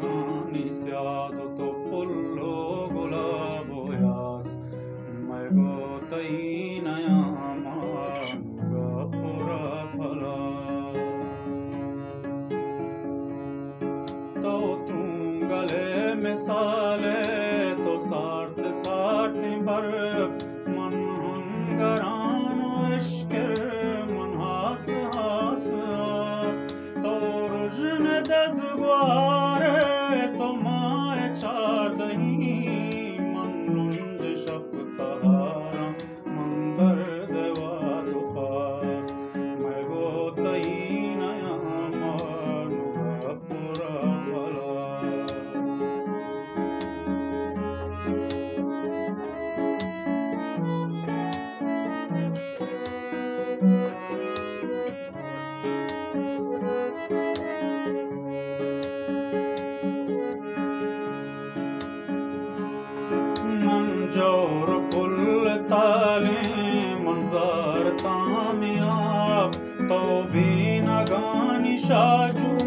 Gani siado to pullo gulabo yas Mego tainaya manuga pura phala To gale में साले तो सार्थ सार्थ भर मन हंगरानो इश्क मन हास हास हास तो रुजन दजवारे तो माए चार दही मन लुंज शपतारा मंदर देवा तो पास मैं गो तई नया मानुगा पूरा मंजोर पुल ताले मंजार तामियाब तो भी नगानी शाजू